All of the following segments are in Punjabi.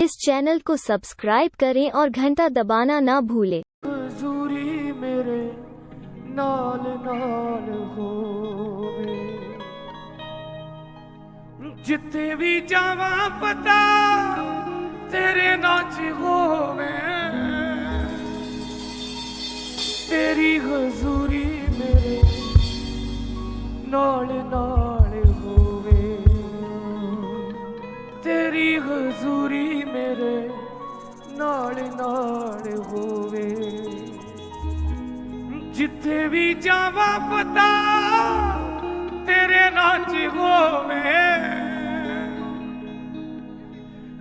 इस चैनल को सब्सक्राइब करें और घंटा दबाना ना भूलें। हजूरी मेरे नाल नाल होवे, जिथे भी जावा पता तेरे नाच होवे, तेरी हजूरी मेरे नाल नाल होवे, तेरी हजूरी मेरे नाल नाल होवे, जिथे भी जावा पता तेरे नाच होवे,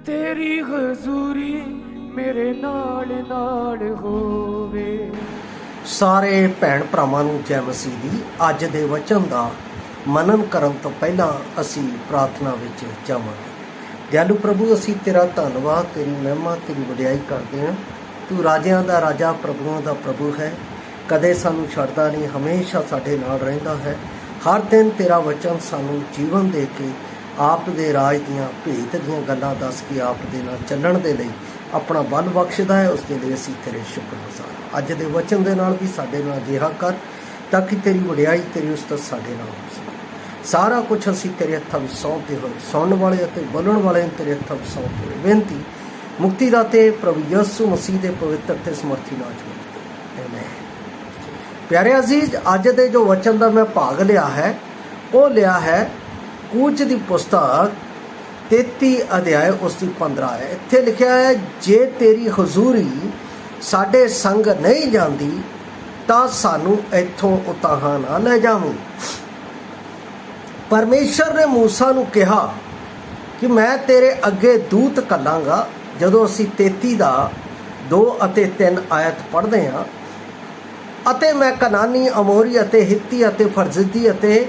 तेरी हजूरी मेरे नाल नाल होवे। ਸਾਰੇ ਭੈਣ ਭਰਾਵਾਂ ਨੂੰ ਜੈ ਮਸੀਹ ਦੀ। ਅੱਜ ਦੇ ਵਚਨ ਦਾ ਮਨਨ ਕਰਨ ਤੋਂ ਪਹਿਲਾਂ ਅਸੀਂ ਪ੍ਰਾਰਥਨਾ ਵਿੱਚ ਜਾਵਾਂਗੇ। ਦਿਆਲੂ ਪ੍ਰਭੂ, ਅਸੀਂ ਤੇਰਾ ਧੰਨਵਾਦ, ਤੇਰੀ ਮਹਿਮਾ, ਤੇਰੀ ਵਡਿਆਈ ਕਰਦੇ ਹਾਂ। ਤੂੰ ਰਾਜਿਆਂ ਦਾ ਰਾਜਾ, ਪ੍ਰਭੂਆਂ ਦਾ ਪ੍ਰਭੂ ਹੈ। ਕਦੇ ਸਾਨੂੰ ਛੱਡਦਾ ਨਹੀਂ, ਹਮੇਸ਼ਾ ਸਾਡੇ ਨਾਲ ਰਹਿੰਦਾ ਹੈ। ਹਰ ਦਿਨ ਤੇਰਾ ਵਚਨ ਸਾਨੂੰ ਜੀਵਨ ਦੇ ਕੇ ਆਪ ਦੇ ਰਾਜ ਦੀਆਂ ਭੇਤ ਦੀਆਂ ਗੱਲਾਂ ਦੱਸ ਕੇ ਆਪ ਦੇ ਨਾਲ ਚੱਲਣ ਦੇ ਲਈ ਆਪਣਾ ਬਲ ਬਖਸ਼ਦਾ ਹੈ। ਉਸ ਦੇ ਲਈ ਅਸੀਂ ਤੇਰੇ ਸ਼ੁਕਰਗੁਜ਼ਾਰ। ਅੱਜ ਦੇ ਵਚਨ ਦੇ ਨਾਲ ਵੀ ਸਾਡੇ ਨਾਲ ਅਜਿਹਾ ਕਰ ਤਾਂ ਕਿ ਤੇਰੀ ਵਡਿਆਈ, ਤੇਰੀ ਉਸਤਤ ਸਾਡੇ ਨਾਲ ਹੋ ਸਕੇ। ਸਾਰਾ ਕੁਝ ਅਸੀਂ ਤੇਰੇ ਹੱਥਾਂ ਵਿੱਚ ਸੌਂਪਦੇ ਹੋਏ, ਸੁਣਨ ਵਾਲੇ ਅਤੇ ਬੋਲਣ ਵਾਲੇ ਨੂੰ ਤੇਰੇ ਹੱਥਾਂ ਵਿੱਚ ਸੌਂਪਦੇ ਹੋਏ ਬੇਨਤੀ ਮੁਕਤੀ ਦਾਤੇ ਪ੍ਰਭੂ ਯਿਸੂ ਮਸੀਹ ਦੇ ਪਵਿੱਤਰ ਤੇ ਸਮਰਥੀ ਨਾਮ ਚ ਆਮੀਨ। ਪਿਆਰੇ ਅਜ਼ੀਜ਼, ਅੱਜ ਦੇ ਜੋ ਵਚਨ ਦਾ ਮੈਂ ਭਾਗ ਲਿਆ ਹੈ ਉਹ ਲਿਆ ਹੈ ਕੂਚ ਦੀ ਪੁਸਤਕ 33 ਅਧਿਆਇ ਉਸ ਦੀ 15 ਹੈ। ਇੱਥੇ ਲਿਖਿਆ ਹੈ, ਜੇ ਤੇਰੀ ਹਜ਼ੂਰੀ ਸਾਡੇ ਸੰਗ ਨਹੀਂ ਜਾਂਦੀ ਤਾਂ ਸਾਨੂੰ ਇੱਥੋਂ ਉਤਾਹਾਂ ਨਾ ਲੈ ਜਾਵੀਂ। ਪਰਮੇਸ਼ਰ ਨੇ ਮੂਸਾ ਨੂੰ ਕਿਹਾ ਕਿ ਮੈਂ ਤੇਰੇ ਅੱਗੇ ਦੂਤ ਘੱਲਾਂਗਾ। ਜਦੋਂ ਅਸੀਂ 33 ਦਾ 2 ਅਤੇ 3 ਆਇਤ ਪੜ੍ਹਦੇ ਹਾਂ, ਅਤੇ ਮੈਂ ਕਨਾਨੀ, ਅਮੋਰੀ ਅਤੇ ਹਿੱਤੀ ਅਤੇ ਫਰਜ਼ਦੀ ਅਤੇ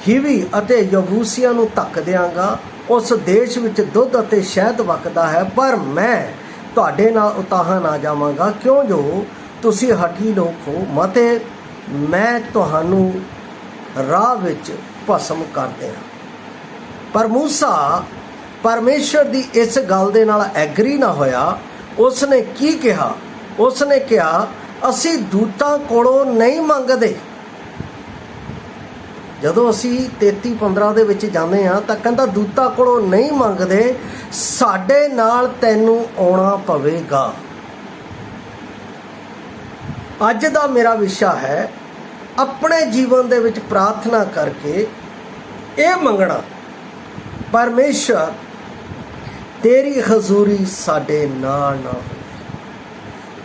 ਹਿਵੀ ਅਤੇ ਯਬੂਸੀਆਂ ਨੂੰ ਧੱਕ ਦਿਆਂਗਾ। ਉਸ ਦੇਸ਼ ਵਿੱਚ ਦੁੱਧ ਅਤੇ ਸ਼ਹਿਦ ਵਗਦਾ ਹੈ, ਪਰ ਮੈਂ ਤੁਹਾਡੇ ਨਾਲ ਉਤਾਹਾਂ ਨਾ ਜਾਵਾਂਗਾ, ਕਿਉਂ ਜੋ ਤੁਸੀਂ ਹਠੀ ਲੋਕ ਹੋ। ਮਤੇ ਮੈਂ ਤੁਹਾਨੂੰ ਰਾਹ ਵਿੱਚ ਭਸਮ ਕਰ ਦਿਆਂ। ਪਰ ਮੂਸਾ ਪਰਮੇਸ਼ਰ ਦੀ ਇਸ ਗੱਲ ਦੇ ਨਾਲ ਐਗਰੀ ਨਾ ਹੋਇਆ। ਉਸਨੇ ਕੀ ਕਿਹਾ? ਉਸਨੇ ਕਿਹਾ, ਅਸੀਂ ਦੂਤਾਂ ਕੋਲੋਂ ਨਹੀਂ ਮੰਗਦੇ। ਜਦੋਂ ਅਸੀਂ 33:15 ਦੇ ਵਿੱਚ ਜਾਂਦੇ ਹਾਂ ਤਾਂ ਕਹਿੰਦਾ ਦੂਤਾਂ ਕੋਲੋਂ ਨਹੀਂ ਮੰਗਦੇ, ਸਾਡੇ ਨਾਲ ਤੈਨੂੰ ਆਉਣਾ ਪਵੇਗਾ। ਅੱਜ ਦਾ ਮੇਰਾ ਵਿਸ਼ਾ ਹੈ ਆਪਣੇ ਜੀਵਨ ਦੇ ਵਿੱਚ ਪ੍ਰਾਰਥਨਾ ਕਰਕੇ ਇਹ ਮੰਗਣਾ, ਪਰਮੇਸ਼ਰ ਤੇਰੀ ਹਜ਼ੂਰੀ ਸਾਡੇ ਨਾਲ ਨਾ ਹੋਵੇ,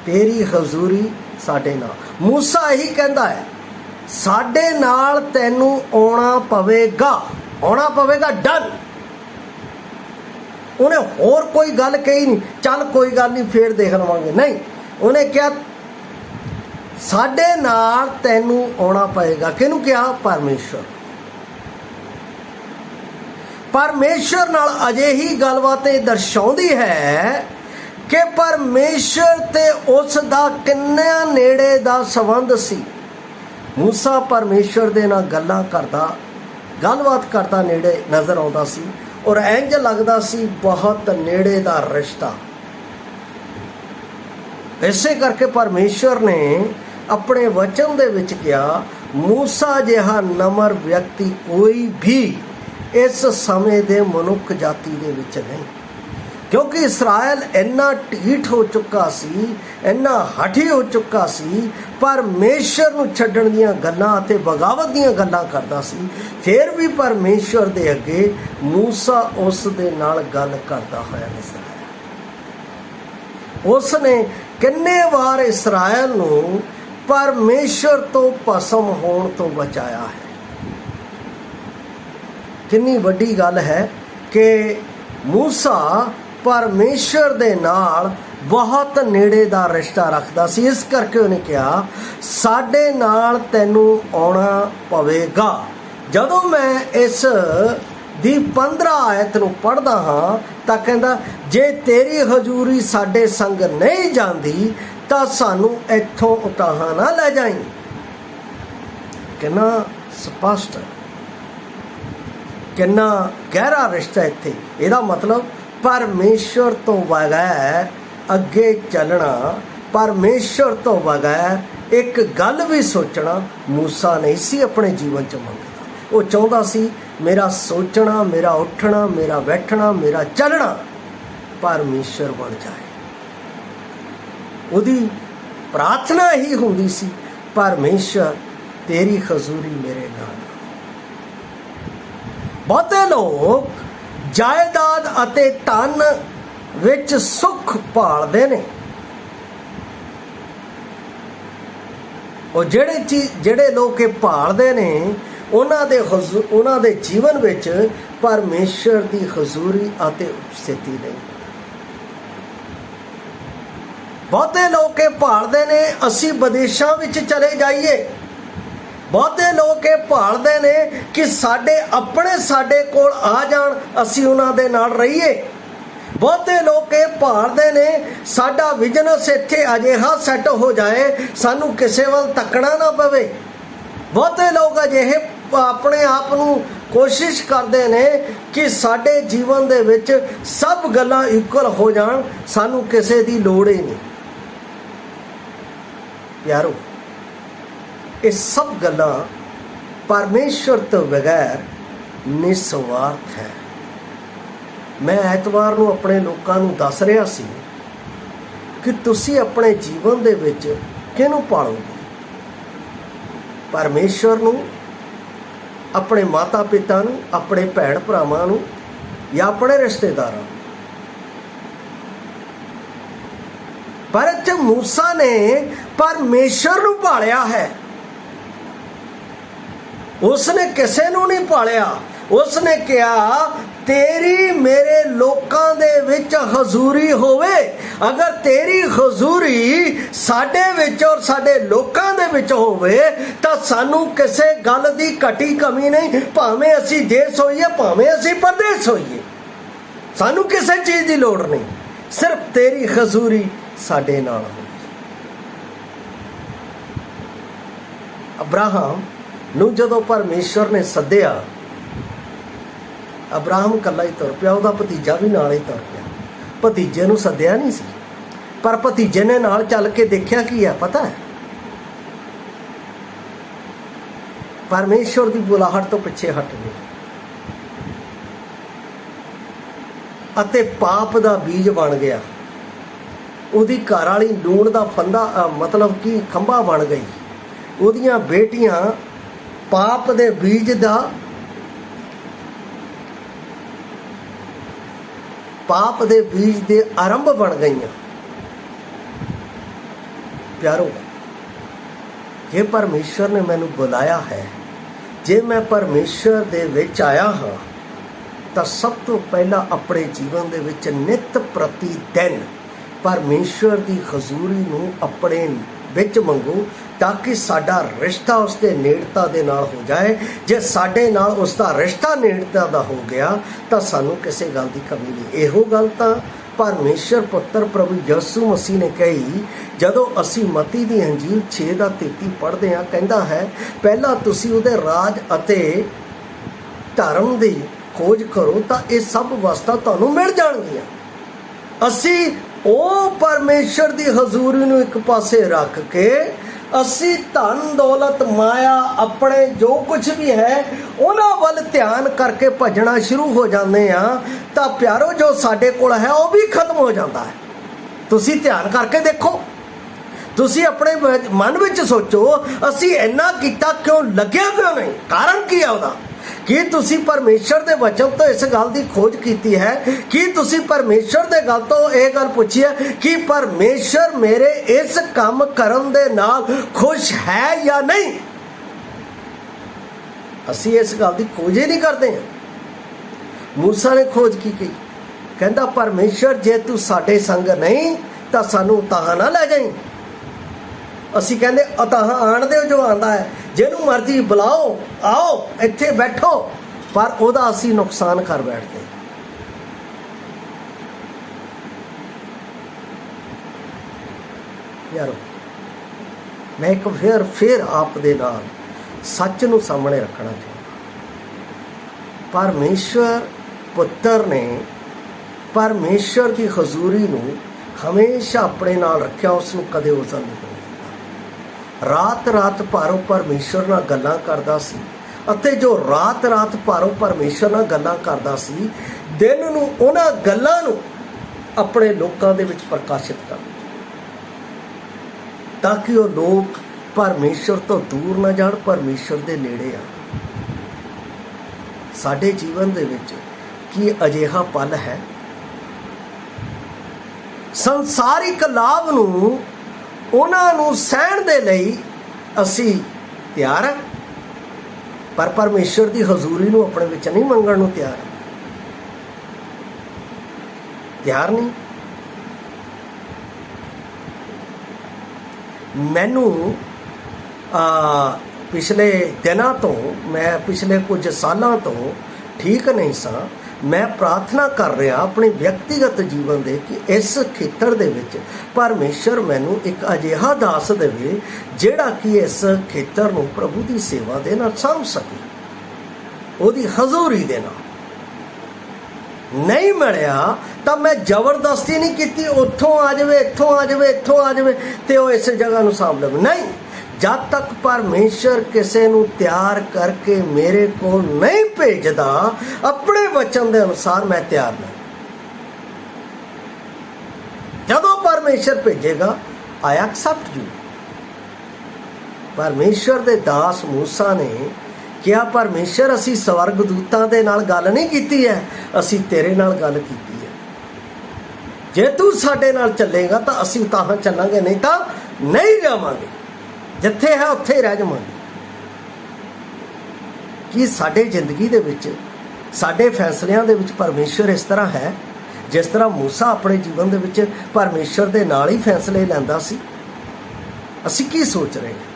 ਤੇਰੀ ਹਜ਼ੂਰੀ ਸਾਡੇ ਨਾਲ। ਮੂਸਾ ਇਹੀ ਕਹਿੰਦਾ ਹੈ, ਸਾਡੇ ਨਾਲ ਤੈਨੂੰ ਆਉਣਾ ਪਵੇਗਾ, ਆਉਣਾ ਪਵੇਗਾ, ਡਨ। ਉਹਨੇ ਹੋਰ ਕੋਈ ਗੱਲ ਕਹੀ ਨਹੀਂ, ਚੱਲ ਕੋਈ ਗੱਲ ਨਹੀਂ ਫੇਰ ਦੇਖ ਲਵਾਂਗੇ, ਨਹੀਂ। ਉਹਨੇ ਕਿਹਾ ਸਾਡੇ ਨਾਲ ਤੈਨੂੰ ਆਉਣਾ ਪਏਗਾ। ਕਿਹਨੂੰ ਕਿਹਾ? ਪਰਮੇਸ਼ਰ। ਪਰਮੇਸ਼ਰ ਨਾਲ ਅਜਿਹੀ ਗੱਲਬਾਤ ਇਹ ਦਰਸਾਉਂਦੀ ਹੈ ਕਿ ਪਰਮੇਸ਼ਰ ਤੇ ਉਸ ਦਾ ਕਿੰਨਾ ਨੇੜੇ ਦਾ ਸੰਬੰਧ ਸੀ। ਮੂਸਾ ਪਰਮੇਸ਼ਰ ਦੇ ਨਾਲ ਗੱਲਬਾਤ ਕਰਦਾ ਨੇੜੇ ਨਜ਼ਰ ਆਉਂਦਾ ਸੀ, ਔਰ ਇੰਝ ਲੱਗਦਾ ਸੀ ਬਹੁਤ ਨੇੜੇ ਦਾ ਰਿਸ਼ਤਾ। ਇਸੇ ਕਰਕੇ ਪਰਮੇਸ਼ਰ ਨੇ ਆਪਣੇ ਵਚਨ ਦੇ ਵਿੱਚ ਕਿਹਾ, ਮੂਸਾ ਜਿਹਾ ਨਮਰ ਵਿਅਕਤੀ ਕੋਈ ਵੀ ਇਸ ਸਮੇਂ ਦੇ ਮਨੁੱਖ ਜਾਤੀ ਦੇ ਵਿੱਚ ਨਹੀਂ। ਕਿਉਂਕਿ ਇਸਰਾਇਲ ਇੰਨਾ ਢੀਠ ਹੋ ਚੁੱਕਾ ਸੀ, ਇੰਨਾ ਹਠੀ ਹੋ ਚੁੱਕਾ ਸੀ, ਪਰਮੇਸ਼ਰ ਨੂੰ ਛੱਡਣ ਦੀਆਂ ਗੱਲਾਂ ਅਤੇ ਬਗਾਵਤ ਦੀਆਂ ਗੱਲਾਂ ਕਰਦਾ ਸੀ। ਫਿਰ ਵੀ ਪਰਮੇਸ਼ਰ ਦੇ ਅੱਗੇ ਮੂਸਾ ਉਸ ਦੇ ਨਾਲ ਗੱਲ ਕਰਦਾ ਹੋਇਆ ਨਜ਼ਰ ਆਇਆ। ਉਸ ਨੇ ਕਿੰਨੇ ਵਾਰ ਇਸਰਾਇਲ ਨੂੰ ਪਰਮੇਸ਼ਰ ਤੋਂ ਭਸਮ ਹੋਣ ਤੋਂ ਬਚਾਇਆ ਹੈ। ਕਿੰਨੀ ਵੱਡੀ ਗੱਲ ਹੈ ਕਿ ਮੂਸਾ ਪਰਮੇਸ਼ਰ ਦੇ ਨਾਲ ਬਹੁਤ ਨੇੜੇ ਦਾ ਰਿਸ਼ਤਾ ਰੱਖਦਾ ਸੀ। ਇਸ ਕਰਕੇ ਉਹਨੇ ਕਿਹਾ, ਸਾਡੇ ਨਾਲ ਤੈਨੂੰ ਆਉਣਾ ਪਵੇਗਾ। ਜਦੋਂ ਮੈਂ ਇਸ ਦੀ 15 ਆਇਤ ਨੂੰ ਪੜ੍ਹਦਾ ਹਾਂ ਤਾਂ ਕਹਿੰਦਾ, ਜੇ ਤੇਰੀ ਹਜ਼ੂਰੀ ਸਾਡੇ ਸੰਗ ਨਹੀਂ ਜਾਂਦੀ ਤਾਂ ਸਾਨੂੰ ਇੱਥੋਂ ਉਤਾਹਾਂ ਨਾ ਲੈ ਜਾਈਂ। ਕਿੰਨਾ ਸਪਸ਼ਟ, ਕਿੰਨਾ ਗਹਿਰਾ ਰਿਸ਼ਤਾ ਇੱਥੇ। ਇਹਦਾ ਮਤਲਬ परमेश्वर तो बगैर अगे चलना, परमेश्वर तो बगैर एक गल भी सोचना मूसा नहीं सी अपने जीवन च मंगता। वो चाहता सी मेरा सोचना, मेरा उठना, मेरा बैठना, मेरा चलना परमेश्वर बन जाए। उदी प्रार्थना ही हुंदी सी, परमेश्वर तेरी हजूरी मेरे नाल। बहुते लोग जायदाद अते धन विच सुख भालदे ने। और ਜਿਹੜੇ लोग ये भालदे ने उन्हां दे जीवन विच परमेश्वर की हजूरी अते उपस्थिति नहीं। बहुते लोग ये भालदे ने असी विदेशों विच चले जाइए। बहुते लोग ये भालदे ने कि साडे कोल आ जाण, असी उन्हां दे नाल रहीए। बहुते लोग ये भालदे ने साडा बिजनेस इत्थे अजिहा सैट हो जाए सानू किसे वल तकना ना पवे। बहुते लोग अजिहे अपने आप नूं कोशिश करते ने कि साडे जीवन दे विच सब गल्लां इक्वल हो जाण, सानू किसे दी लोड़ ही नहीं। यारो ये सब गल्लां परमेश्वर तो बगैर निस्वार्थ है। मैं ऐतवार नूं अपने लोकां नूं दस रहा सी कि तुसी अपने जीवन दे विच किहनूं पालोगे, परमेश्वर नूं, अपने माता पिता नूं, अपने भैण भरावां नूं या अपने रिश्तेदारां। पर इत्थे मूसा ने परमेश्वर नूं पालिया है, उसने किसे नूं नहीं पालिया। उसने कहा तेरी मेरे लोकां दे विच हजूरी होवे। अगर तेरी हजूरी साडे विच और साडे लोकां दे विच होवे तां सानू किसे गल दी घटी कमी नहीं। भावें असी देश होइए, भावें असी परदेस होइए, सानू किसे चीज़ की लोड़ नहीं, सिर्फ तेरी हजूरी साडे नाल होवे। अब्राहम नूं जदों परमेश्वर ने सद्दिया, अब्राहम कल्ला ही तुर पिया, उहदा भतीजा भी नाल ही तुर पिया। भतीजे नूं सद्दिया नहीं सी, पर भतीजे ने नाल चल के देखिया की है पता है, परमेश्वर की बुलाहट तो पिछे हट गई अते पाप का बीज बन गया। उहदी घर वाली लूण का फंदा मतलब कि खंभा बन गई। उहदियां बेटियां पाप दे बीज का पाप दे बीज दे आरंभ बन गई। प्यारो, जे परमेश्वर ने मैनू बुलाया है, जे मैं परमेश्वर दे विच आया हाँ, तो सब तो पहला अपने जीवन दे विच नित प्रति दिन परमेश्वर की हजूरी नूं अपने विच मंगो, ताकि साडा रिश्ता उसके नेड़ता दे नाल हो जाए। जे साडे नाल उसका रिश्ता नेड़ता दा हो गया तो सानू किसी गल की कमी नहीं। इहो गल तां परमेश्वर पुत्र प्रभु यीशु मसीह ने कही जदों असी मती दी अंजील 6:33 पढ़ते हैं, कहता है पहला तुसी उहदे राज अते धर्म दी खोज करो तो ये सब वस्तां तुहानूं मिल जाणगियां। असी ओ परमेश्वर की हजूरी नूं एक पासे रख के असी धन दौलत माया अपने जो कुछ भी है उन्हां वल ध्यान करके भजना शुरू हो जाते हैं, तो प्यारो जो साडे कोल है वह भी खत्म हो जाता है। तुसी ध्यान करके देखो, तुसी अपने मन विच सोचो असी इन्ना कीता क्यों, लग्या क्यों नहीं, कारण की है उहदा। कि तुसी परमेश्वर दे वचन तो इस गल की खोज की है, कि तुसी परमेश्वर दे गल तो यह गल पूछी है कि परमेश्वर मेरे इस काम करन दे नाल खुश है या नहीं। असी इस गल की खोज ही नहीं करते हैं। मूसा ने खोज की गई, कहता परमेश्वर जे तू साडे संग नहीं तो सानू तां ना लै जाई। असी कहते अताह आण दे जो आंदा है, जिन्हों मर्जी बुलाओ, आओ इत्थे बैठो, पर उहदा असी नुकसान कर बैठते। यारो, मैं एक फिर आप दे नाल सच नूं सामने रखना चाहता। परमेश्वर पुत्र ने परमेश्वर की हजूरी नूं हमेशा अपने नाल रखिया, उसनूं कदे उजल नहीं होण दित्ता। रात रात भर परमेश्वर नाल गल्लां करदा सी, अते जो रात रात भर परमेश्वर नाल गल्लां करदा सी, दिन नूं उन्हां गल्लां नूं अपने लोकां दे विच प्रकाशित कर, ताकि वो लोग परमेश्वर तो दूर ना जाण, परमेश्वर दे नेड़े आ। साडे जीवन दे विच की अजिहा पल है, संसारिक लाभ नूं उन्हां नूं सहण दे लई असीं तैयार हैं, पर परमेश्वर दी हजूरी नूं अपने विच नहीं मंगण नूं तैयार नहीं। मैनू पिछले दिनों तो, मैं पिछले कुछ सालों तो ठीक नहीं सा। मैं प्रार्थना कर रहा अपने व्यक्तिगत जीवन दे कि इस खेतर दे विच परमेश्वर मैनू एक अजिहा दास देवे जिहड़ा कि इस खेतर नूं प्रभु की सेवा दे नाल साਂਭ सके, उहदी हजूरी दे नाल। नहीं मिलिया तो मैं जबरदस्ती नहीं की, उत्थों आ जाए, इत्थों आ जाए, इत्थों आ जाए तो इस जगह नूं साਂਭ लवे। नहीं, जब तक परमेश्वर किसी नूं तैयार करके मेरे को नहीं भेजदा अपने वचन के अनुसार, मैं तैयार नहीं। जदों परमेश्वर भेजेगा, आई एक्सेप्ट यू। परमेश्वर दे दास मूसा ने क्या, परमेश्वर असी स्वर्ग दूतां दे नाल गल नहीं कीती है, असी तेरे नाल गल कीती है। जे तू साडे नाल चलेगा तो असी ताहां चलांगे, नहीं तो नहीं जावांगे, जिथे है उत्थे रह जावांगे। कि साडे जिंदगी दे विच, साडे फैसलियां दे विच परमेश्वर इस तरह है जिस तरह मूसा अपने जीवन दे विच परमेश्वर दे नाल ही फैसले लैंदा सी। असी की सोच रहे हैं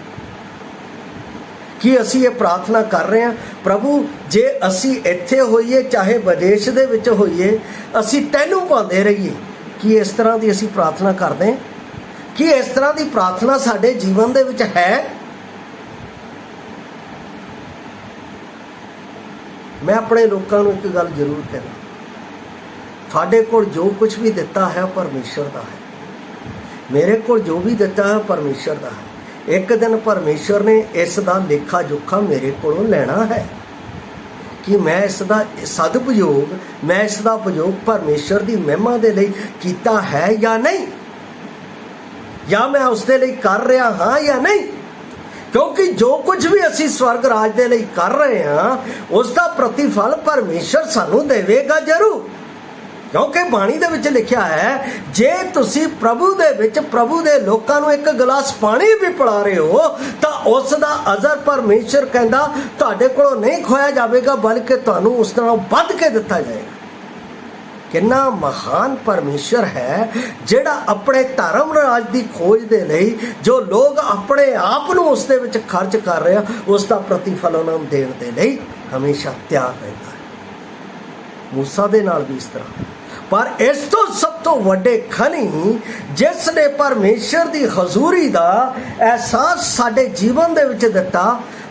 कि असी ये प्रार्थना कर रहे हैं, प्रभु जे असी इत्थे होइए चाहे विदेश दे विच होइए, असी तैनूं पांदे रहिए। कि इस तरह की असी प्रार्थना करते हैं, कि इस तरह की प्रार्थना साडे जीवन दे विच है। मैं अपने लोगों को एक गल जरूर कहना, थाडे कोल जो कुछ भी दिता है परमेश्वर का है, मेरे को जो भी दिता है परमेश्वर का है। एक दिन परमेश्वर ने इसका लेखा जोखा मेरे को लेना है कि मैं इसका सदुपयोग, मैं इसका उपयोग परमेश्वर की महिमा के लिए किया है या नहीं, या मैं उसके लिए कर रहा हाँ या नहीं। क्योंकि जो कुछ भी असी स्वर्ग राज के लिए कर रहे हैं उसका प्रतिफल परमेश्वर सानू देवेगा जरूर। क्योंकि बाणी दे विच लिखिया है, जे तुसी प्रभु दे विच प्रभु दे लोकां नूं एक गिलास पानी भी पिला रहे हो तो उसका अजर परमेश्वर कहंदा तुहाडे कोलों नहीं खोया जाएगा, बल्कि तुहानूं उस नालों वध के दिता जाएगा। कितना महान परमेश्वर है जिहड़ा अपने धर्म राज की खोज दे लई जो लोग अपने आप नूं उस दे विच खर्च कर रहे हैं, उसका प्रतिफल उन्हां नूं देण दे लई हमेशा तैयार रहता है। मूसा दे नाल भी इस तरह। पर इस तो सब तो वड्डे खनी जिसने परमेश्वर की हजूरी का एहसास साडे जीवन दे विच दिता,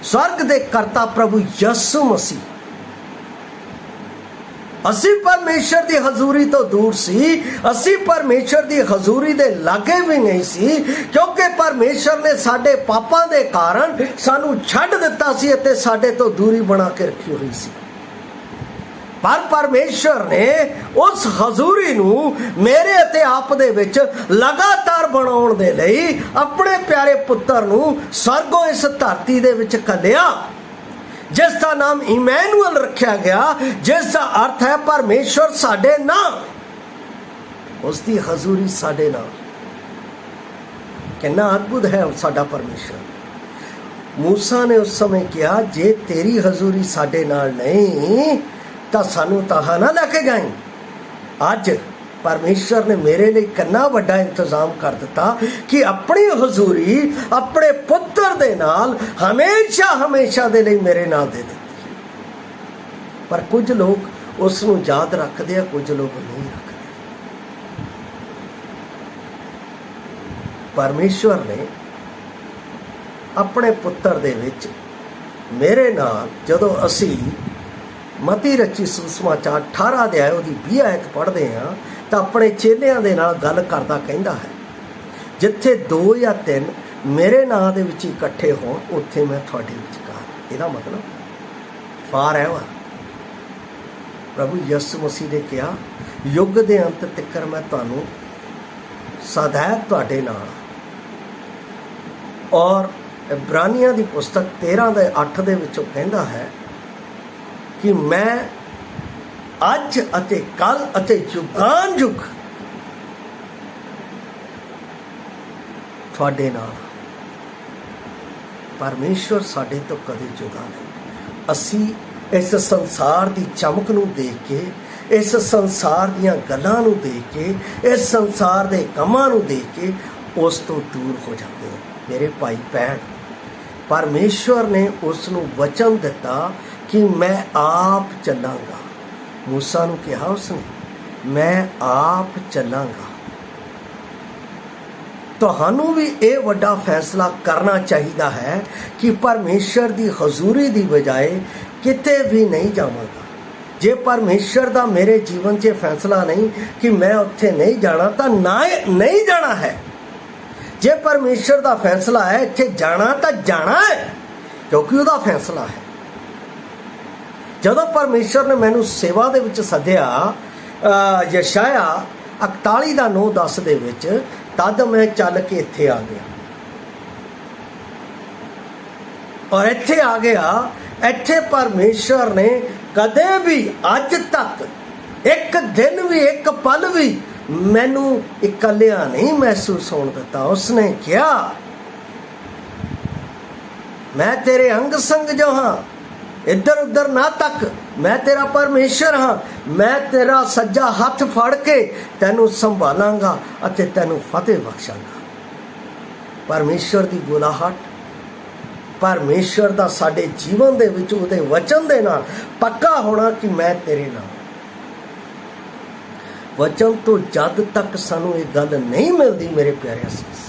स्वर्ग दे करता प्रभु यसु मसीह। असी परमेश्वर की हजूरी तो दूर सी, असी परमेश्वर की हजूरी दे लागे भी नहीं सी, क्योंकि परमेश्वर ने साडे पापां दे कारण सानू छड्ड दिता सी अते साडे तो दूरी बना के रखी हुई सी। पर परमेश्वर ने उस हजूरी नूं मेरे अते आप दे विच लगातार बनाउण दे लई अपने प्यारे पुत्र नूं स्वर्गों इस धरती दे विच घल्लिया, जिसका नाम इमैनुअल रखा गया, जिसका अर्थ है परमेश्वर साडे नाल। उसकी हजूरी साडे नाल। कितना अद्भुत है साडा परमेश्वर। मूसा ने उस समय कहा, जे तेरी हजूरी साडे नाल नहीं तो सानू ताहा ना लेके जाए। अज परमेश्वर ने मेरे लिए कितना बड़ा इंतजाम कर दिता कि अपनी हजूरी अपने पुत्र दे नाल हमेशा हमेशा दे लिए मेरे नाल दे दी। पर कुछ लोग उसनू याद रखते हैं, कुछ लोग नहीं रखते। परमेश्वर ने अपने पुत्र दे विच मेरे नाल जदों असी ਮਤੀ ਰਚੀ ਸੁਸਮਾਚਾਰ 18 ਅਧਿਆਇ ਉਹਦੀ 20 ਆਇਤ ਪੜ੍ਹਦੇ ਹਾਂ ਤਾਂ ਆਪਣੇ ਚੇਲਿਆਂ ਦੇ ਨਾਲ ਗੱਲ ਕਰਦਾ ਕਹਿੰਦਾ ਹੈ, ਜਿੱਥੇ 2 ਜਾਂ 3 ਮੇਰੇ ਨਾਂ ਦੇ ਵਿੱਚ ਇਕੱਠੇ ਹੋਣ ਉੱਥੇ ਮੈਂ ਤੁਹਾਡੇ ਵਿਚਕਾਰ। ਇਹਦਾ ਮਤਲਬ ਫਾਰ ਹੈ ਵਾ ਪ੍ਰਭੂ ਯਿਸੂ ਮਸੀਹ ਨੇ ਕਿਹਾ, ਯੁੱਗ ਦੇ ਅੰਤ ਤੱਕ ਮੈਂ ਤੁਹਾਨੂੰ ਸदैव ਤੁਹਾਡੇ ਨਾਲ। ਔਰ ਇਬਰਾਨੀਆਂ ਦੀ ਪੁਸਤਕ 13:8 ਦੇ ਵਿੱਚੋਂ ਕਹਿੰਦਾ ਹੈ ਕਿ ਮੈਂ ਅੱਜ ਅਤੇ ਕੱਲ ਅਤੇ ਯੁਗਾਨ ਯੁਗ ਤੁਹਾਡੇ ਨਾਲ। ਪਰਮੇਸ਼ਵਰ ਸਾਡੇ ਤੋਂ ਕਦੇ ਜੁਦਾ ਨਹੀਂ। ਅਸੀਂ ਇਸ ਸੰਸਾਰ ਦੀ ਚਮਕ ਨੂੰ ਦੇਖ ਕੇ, ਇਸ ਸੰਸਾਰ ਦੀਆਂ ਗੱਲਾਂ ਨੂੰ ਦੇਖ ਕੇ, ਇਸ ਸੰਸਾਰ ਦੇ ਕੰਮਾਂ ਨੂੰ ਦੇਖ ਕੇ ਉਸ ਤੋਂ ਦੂਰ ਹੋ ਜਾਂਦੇ ਹਾਂ। ਮੇਰੇ ਭਾਈ ਭੈਣ, ਪਰਮੇਸ਼ਵਰ ਨੇ ਉਸ ਨੂੰ ਵਚਨ ਦਿੱਤਾ ਕਿ ਮੈਂ ਆਪ ਚੱਲਾਂਗਾ। ਮੂਸਾ ਨੂੰ ਕਿਹਾ ਉਸਨੇ, ਮੈਂ ਆਪ ਚੱਲਾਂਗਾ। ਤੁਹਾਨੂੰ ਵੀ ਇਹ ਵੱਡਾ ਫੈਸਲਾ ਕਰਨਾ ਚਾਹੀਦਾ ਹੈ ਕਿ ਪਰਮੇਸ਼ਰ ਦੀ ਹਜ਼ੂਰੀ ਦੀ ਬਜਾਏ ਕਿਤੇ ਵੀ ਨਹੀਂ ਜਾਵਾਂਗਾ। ਜੇ ਪਰਮੇਸ਼ਰ ਦਾ ਮੇਰੇ ਜੀਵਨ 'ਚ ਫੈਸਲਾ ਨਹੀਂ ਕਿ ਮੈਂ ਉੱਥੇ ਨਹੀਂ ਜਾਣਾ ਤਾਂ ਨਹੀਂ ਜਾਣਾ ਹੈ। ਜੇ ਪਰਮੇਸ਼ਰ ਦਾ ਫੈਸਲਾ ਹੈ ਇੱਥੇ ਜਾਣਾ ਤਾਂ ਜਾਣਾ ਹੈ, ਕਿਉਂਕਿ ਉਹਦਾ ਫੈਸਲਾ ਹੈ। ਜਦੋਂ ਪਰਮੇਸ਼ਰ ਨੇ ਮੈਨੂੰ ਸੇਵਾ ਦੇ ਵਿੱਚ ਸੱਦਿਆ, ਯਸ਼ਾਇਆ 41:9-10 ਦੇ ਵਿੱਚ, ਤਦ ਮੈਂ ਚੱਲ ਕੇ ਇੱਥੇ ਆ ਗਿਆ। ਔਰ ਇੱਥੇ ਆ ਗਿਆ, ਇੱਥੇ ਪਰਮੇਸ਼ਰ ਨੇ ਕਦੇ ਵੀ ਅੱਜ ਤੱਕ ਇੱਕ ਦਿਨ ਵੀ, ਇੱਕ ਪਲ ਵੀ ਮੈਨੂੰ ਇਕੱਲਿਆ ਨਹੀਂ ਮਹਿਸੂਸ ਹੋਣ ਦਿੱਤਾ। ਉਸਨੇ ਕਿਹਾ, ਮੈਂ ਤੇਰੇ ਅੰਗ ਸੰਗ ਜੋ ਹਾਂ, ਇੱਧਰ ਉੱਧਰ ਨਾ ਤੱਕ, ਮੈਂ ਤੇਰਾ ਪਰਮੇਸ਼ਰ ਹਾਂ। ਮੈਂ ਤੇਰਾ ਸੱਜਾ ਹੱਥ ਫੜ ਕੇ ਤੈਨੂੰ ਸੰਭਾਲਾਂਗਾ ਅਤੇ ਤੈਨੂੰ ਫਤਿਹ ਬਖਸ਼ਾਂਗਾ। ਪਰਮੇਸ਼ਰ ਦੀ ਬੁਲਾਹਟ, ਪਰਮੇਸ਼ਰ ਦਾ ਸਾਡੇ ਜੀਵਨ ਦੇ ਵਿੱਚ ਉਹਦੇ ਵਚਨ ਦੇ ਨਾਲ ਪੱਕਾ ਹੋਣਾ ਕਿ ਮੈਂ ਤੇਰੇ ਨਾਲ। ਵਚਨ ਤੋਂ ਜਦ ਤੱਕ ਸਾਨੂੰ ਇਹ ਗੱਲ ਨਹੀਂ ਮਿਲਦੀ ਮੇਰੇ ਪਿਆਰੇ ਅਸੀਸ,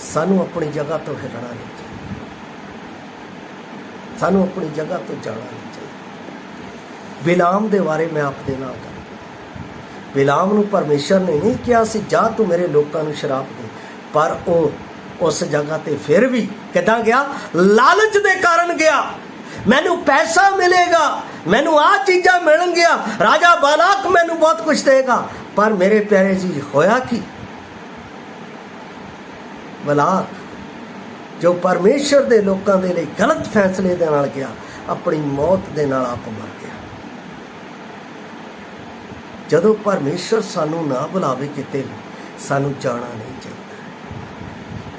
ਸਾਨੂੰ ਆਪਣੀ ਜਗ੍ਹਾ ਤੋਂ ਹਿੱਲਣਾ ਨਹੀਂ ਚਾਹੀਦਾ, ਸਾਨੂੰ ਆਪਣੀ ਜਗ੍ਹਾ ਤੋਂ ਜਾਣਾ ਨਹੀਂ ਚਾਹੀਦਾ। ਬਿਲਾਮ ਦੇ ਬਾਰੇ ਮੈਂ ਆਪਦੇ ਨਾਲ ਗੱਲ, ਬਿਲਾਮ ਨੂੰ ਪਰਮੇਸ਼ਰ ਨੇ ਨਹੀਂ ਕਿਹਾ ਸੀ ਜਾ ਤੂੰ ਮੇਰੇ ਲੋਕਾਂ ਨੂੰ ਸ਼ਰਾਪ ਦੇ, ਪਰ ਉਹ ਉਸ ਜਗ੍ਹਾ ਤੇ ਫਿਰ ਵੀ ਕਿੱਦਾਂ ਗਿਆ? ਲਾਲਚ ਦੇ ਕਾਰਨ ਗਿਆ। ਮੈਨੂੰ ਪੈਸਾ ਮਿਲੇਗਾ, ਮੈਨੂੰ ਆਹ ਚੀਜ਼ਾਂ ਮਿਲਣਗੀਆਂ, ਰਾਜਾ ਬਾਲਾਕ ਮੈਨੂੰ ਬਹੁਤ ਕੁਝ ਦੇਗਾ। ਪਰ ਮੇਰੇ ਪਿਆਰੇ ਜੀ, ਹੋਇਆ ਕੀ? ਬਾਲਾਕ ਜੋ ਪਰਮੇਸ਼ਰ ਦੇ ਲੋਕਾਂ ਦੇ ਲਈ ਗਲਤ ਫੈਸਲੇ ਦੇ ਨਾਲ ਗਿਆ, ਆਪਣੀ ਮੌਤ ਦੇ ਨਾਲ ਆਪ ਮਰ ਗਿਆ। ਜਦੋਂ ਪਰਮੇਸ਼ਰ ਸਾਨੂੰ ਨਾ ਬੁਲਾਵੇ ਕਿਤੇ, ਸਾਨੂੰ ਜਾਣਾ ਨਹੀਂ ਚਾਹੀਦਾ,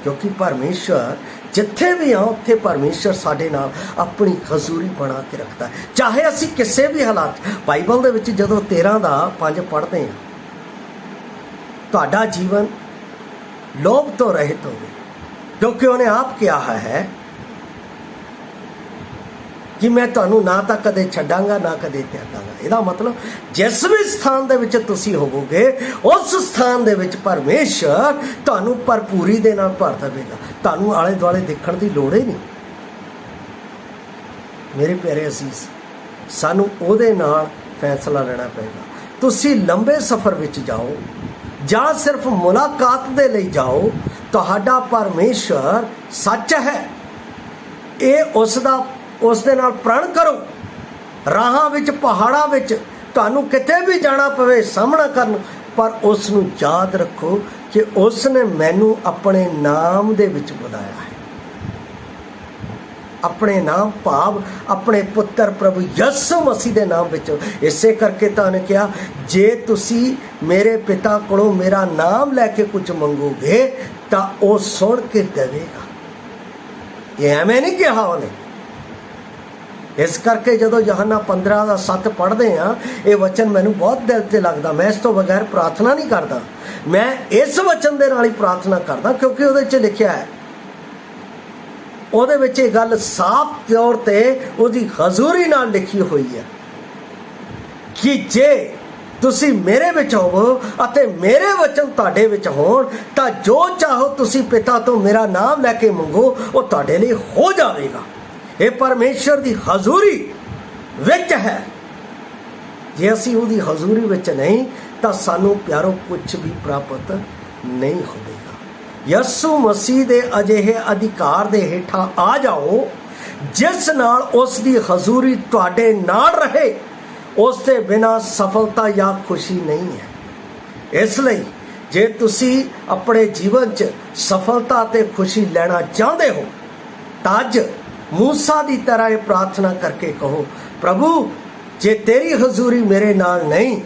ਕਿਉਂਕਿ ਪਰਮੇਸ਼ਰ ਜਿੱਥੇ ਵੀ ਆ ਉੱਥੇ ਪਰਮੇਸ਼ਰ ਸਾਡੇ ਨਾਲ ਆਪਣੀ ਹਜ਼ੂਰੀ ਬਣਾ ਕੇ ਰੱਖਦਾ ਹੈ। ਚਾਹੇ ਅਸੀਂ ਕਿਸੇ ਵੀ ਹਾਲਾਤ, ਬਾਈਬਲ ਦੇ ਵਿੱਚ ਜਦੋਂ 13:5 ਪੜ੍ਹਦੇ ਹਾਂ, ਤੁਹਾਡਾ ਜੀਵਨ ਲੋਭ ਤੋਂ ਰਹਿਤ ਹੋਵੇ, ਕਿਉਂਕਿ ਉਹਨੇ ਆਪ ਕਿਹਾ ਹੈ ਕਿ ਮੈਂ ਤੁਹਾਨੂੰ ਨਾ ਤਾਂ ਕਦੇ ਛੱਡਾਂਗਾ ਨਾ ਕਦੇ ਤਿਆਗਾਂਗਾ। ਇਹਦਾ ਮਤਲਬ ਜਿਸ ਵੀ ਸਥਾਨ ਦੇ ਵਿੱਚ ਤੁਸੀਂ ਹੋਵੋਗੇ, ਉਸ ਸਥਾਨ ਦੇ ਵਿੱਚ ਪਰਮੇਸ਼ਰ ਤੁਹਾਨੂੰ ਭਰਪੂਰੀ ਦੇ ਨਾਲ ਭਰ ਦੇਵੇਗਾ। ਤੁਹਾਨੂੰ ਆਲੇ ਦੁਆਲੇ ਦੇਖਣ ਦੀ ਲੋੜ ਹੀ ਨਹੀਂ। ਮੇਰੇ ਪਿਆਰੇ ਅਜ਼ੀਜ਼, ਸਾਨੂੰ ਉਹਦੇ ਨਾਲ ਫੈਸਲਾ ਲੈਣਾ ਪਏਗਾ। ਤੁਸੀਂ ਲੰਬੇ ਸਫ਼ਰ ਵਿੱਚ ਜਾਓ ਜਾਂ ਸਿਰਫ ਮੁਲਾਕਾਤ ਦੇ ਲਈ ਜਾਓ, ਤੁਹਾਡਾ ਪਰਮੇਸ਼ਰ ਸੱਚ ਹੈ। ਇਹ ਉਸ ਦੇ ਨਾਲ ਪ੍ਰਣ ਕਰੋ। ਰਾਹਾਂ ਵਿੱਚ, ਪਹਾੜਾਂ ਵਿੱਚ ਤੁਹਾਨੂੰ ਕਿਤੇ ਵੀ ਜਾਣਾ ਪਵੇ ਸਾਹਮਣਾ ਕਰਨ, ਪਰ ਉਸ ਨੂੰ ਯਾਦ ਰੱਖੋ ਕਿ ਉਸ ਨੇ ਮੈਨੂੰ ਆਪਣੇ ਨਾਮ ਦੇ ਵਿੱਚ ਬੁਲਾਇਆ ਹੈ। ਆਪਣੇ ਨਾਮ ਭਾਵ ਆਪਣੇ ਪੁੱਤਰ ਪ੍ਰਭੂ ਯਿਸੂ ਮਸੀਹ ਦੇ ਨਾਮ ਵਿੱਚ। ਇਸੇ ਕਰਕੇ ਤਾਂ ਉਹਨੇ ਕਿਹਾ, ਜੇ ਤੁਸੀਂ ਮੇਰੇ ਪਿਤਾ ਕੋਲੋਂ ਮੇਰਾ ਨਾਮ ਲੈ ਕੇ ਕੁਝ ਮੰਗੋਗੇ ਤਾਂ ਉਹ ਸੁਣ ਕੇ ਦੇਵੇਗਾ। ਇਹ ਐਵੇਂ ਨਹੀਂ ਕਿਹਾ ਉਹਨੇ। ਇਸ ਕਰਕੇ ਜਦੋਂ ਯਹੋਨਾ 15:7 ਪੜ੍ਹਦੇ ਹਾਂ, ਇਹ ਵਚਨ ਮੈਨੂੰ ਬਹੁਤ ਦਿਲ ਤੇ ਲੱਗਦਾ। ਮੈਂ ਇਸ ਤੋਂ ਬਗੈਰ ਪ੍ਰਾਰਥਨਾ ਨਹੀਂ ਕਰਦਾ। ਮੈਂ ਇਸ ਵਚਨ ਦੇ ਨਾਲ ਹੀ ਪ੍ਰਾਰਥਨਾ ਕਰਦਾ, ਕਿਉਂਕਿ ਉਹਦੇ 'ਚ ਲਿਖਿਆ ਹੈ, ਉਹਦੇ ਵਿੱਚ ਇਹ ਗੱਲ ਸਾਫ਼ ਤੌਰ ਤੇ ਉਹਦੀ ਹਜ਼ੂਰੀ ਨਾਲ ਲਿਖੀ ਹੋਈ ਹੈ ਕਿ ਜੇ ਤੁਸੀਂ ਮੇਰੇ ਵਿੱਚ ਹੋਵੋ ਅਤੇ ਮੇਰੇ ਵਚਨ ਤੁਹਾਡੇ ਵਿੱਚ ਹੋਣ ਤਾਂ ਜੋ ਚਾਹੋ ਤੁਸੀਂ ਪਿਤਾ ਤੋਂ ਮੇਰਾ ਨਾਮ ਲੈ ਕੇ ਮੰਗੋ, ਉਹ ਤੁਹਾਡੇ ਲਈ ਹੋ ਜਾਵੇਗਾ। ਇਹ ਪਰਮੇਸ਼ਰ ਦੀ ਹਜ਼ੂਰੀ ਵਿੱਚ ਹੈ ਜੇ ਅਸੀਂ ਉਹਦੀ ਹਜ਼ੂਰੀ ਵਿੱਚ ਨਹੀਂ ਤਾਂ ਸਾਨੂੰ ਪਿਆਰੋ ਕੁਝ ਵੀ ਪ੍ਰਾਪਤ ਨਹੀਂ ਹੋਵੇਗਾ। ਯਿਸੂ ਮਸੀਹ ਦੇ ਅਜਿਹੇ ਅਧਿਕਾਰ ਦੇ ਹੇਠਾਂ ਆ ਜਾਓ ਜਿਸ ਨਾਲ ਉਸ ਦੀ ਹਜ਼ੂਰੀ ਤੁਹਾਡੇ ਨਾਲ ਰਹੇ। ਉਸ ਦੇ ਬਿਨਾਂ ਸਫਲਤਾ ਜਾਂ ਖੁਸ਼ੀ ਨਹੀਂ ਹੈ। ਇਸ ਲਈ ਜੇ ਤੁਸੀਂ ਆਪਣੇ ਜੀਵਨ 'ਚ ਸਫਲਤਾ ਤੇ ਖੁਸ਼ੀ ਲੈਣਾ ਚਾਹੁੰਦੇ ਹੋ ਤਾਂ ਅੱਜ ਮੂਸਾ ਦੀ ਤਰ੍ਹਾਂ ਇਹ ਪ੍ਰਾਰਥਨਾ ਕਰਕੇ ਕਹੋ, ਪ੍ਰਭੂ ਜੇ ਤੇਰੀ ਹਜ਼ੂਰੀ ਮੇਰੇ ਨਾਲ ਨਹੀਂ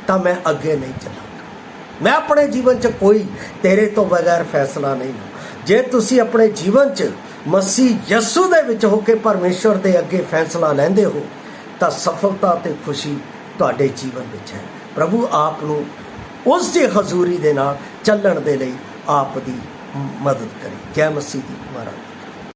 ਤਾਂ ਮੈਂ ਅੱਗੇ ਨਹੀਂ ਚੱਲਾਂਗਾ। ਮੈਂ ਆਪਣੇ ਜੀਵਨ 'ਚ ਕੋਈ ਤੇਰੇ ਤੋਂ ਬਗੈਰ ਫੈਸਲਾ ਨਹੀਂ ਲਵਾਂ। ਜੇ ਤੁਸੀਂ ਆਪਣੇ ਜੀਵਨ 'ਚ ਮਸੀਹ ਯਿਸੂ ਦੇ ਵਿੱਚ ਹੋ ਕੇ ਪਰਮੇਸ਼ਵਰ ਦੇ ਅੱਗੇ ਫੈਸਲਾ ਲੈਂਦੇ ਹੋ ਤਾਂ ਸਫਲਤਾ ਤੇ ਖੁਸ਼ੀ ਤੁਹਾਡੇ ਜੀਵਨ ਵਿੱਚ ਹੈ। ਪ੍ਰਭੂ ਆਪ ਨੂੰ ਉਸ ਦੀ ਹਜ਼ੂਰੀ ਦੇ ਨਾਲ ਚੱਲਣ ਦੇ ਲਈ ਆਪ ਦੀ ਮਦਦ ਕਰੇ। ਜੈ ਮਸੀਹ ਦੀ ਮਹਾਰਾਜ।